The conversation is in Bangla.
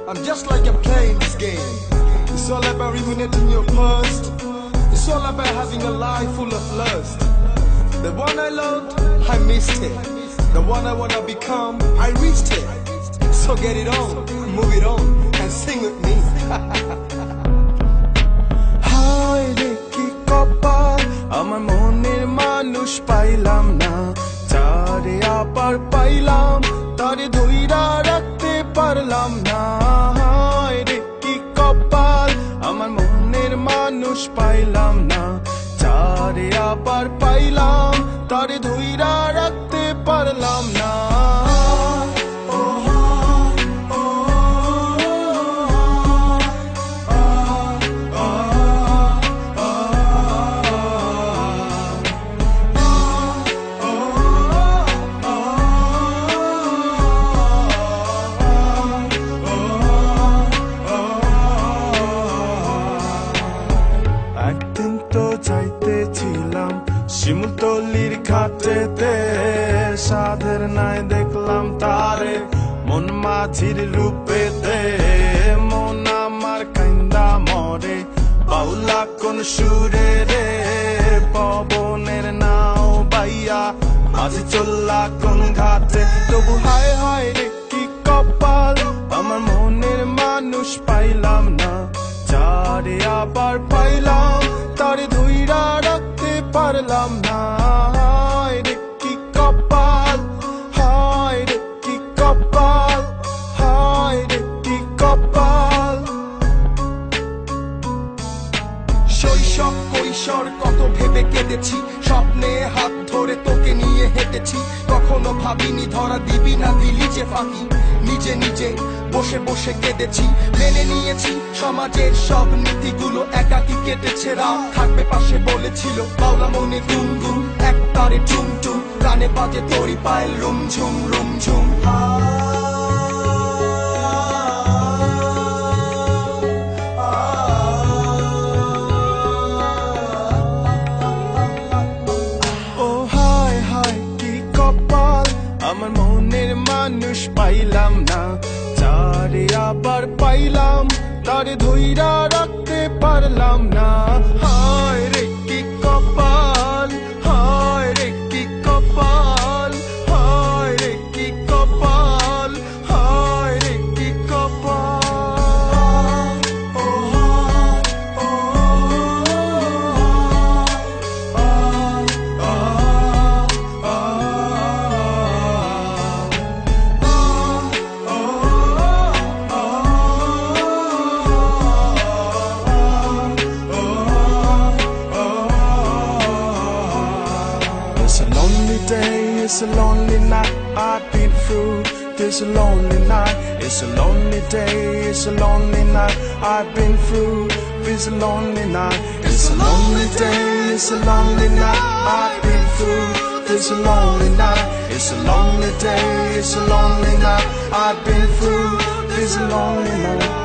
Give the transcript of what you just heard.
I'm just like you're playing this game. It's all about ruminating your past. It's all about having a life full of lust. The one I loved, I missed it. The one I wanna become, I reached it. So get it on, move it on, and sing with me. হায় রে কি কপাল, আমার মনের মানুষ পাইলাম না, যারে আবার পাইলাম তারে ধইরা রাখতে পারলাম না। হায় রে কি কপাল, আমার মনের মানুষ পাইলাম না, যারে আবার পাইলাম তারে ধইরা রাখতে পারলাম না। একদিন তো যাইতেছিলাম শিমুলতলির ঘাটেতে, সাধের নাই দেখলাম তারে মন মাঝির রূপেতে। মন আমার কান্দা মরে বাউলা কোন সুরে রে, পবনের নাও বাইয়া মাঝি চললা কোন ঘাটে। তবু হায় হায় রে কি কপাল, আমার মনের মানুষ পাইলাম না, যারে আবার পাইলাম তারে ধইরা রাখতে পারলাম না। হায় রে কি কপাল, হায় রে কি কপাল, হায় রে কি কপাল। শৈশব কৈশোর কত ভেবে কেঁদেছি, স্বপ্নে হাত ধরে তোকে নিয়ে হেঁটেছি। কখনো ভাবিনি ধরা দিবি না, দিলি যে ফাঁকি। নিজে নিজে বসে বসে কেঁদেছি, মেনে নিয়েছি সমাজের সব নীতিগুলো। একাকি কেটেছে রাত, থাকবে পাশে বলেছিল বাউলা মনে গুনগুন। এক তারে টুম টুম, কানে বাজে তরি পায়ের রুমঝুম রুমঝুম। আমার মনের মানুষ পাইলাম না, যারে আবার পাইলাম তারে ধইরা রাখতে পারলাম না। হায় রে কি কপাল, হায় রে কি কপাল, হায় রে কি কপাল, হায় রে কি কপাল। It's a lonely day, it's a lonely night, I've been through this lonely night. It's a lonely day, it's a lonely night, I've been through this lonely night. It's a lonely day, it's a lonely night, I've been through this lonely night. It's a lonely day, it's a lonely night, I've been through this lonely night.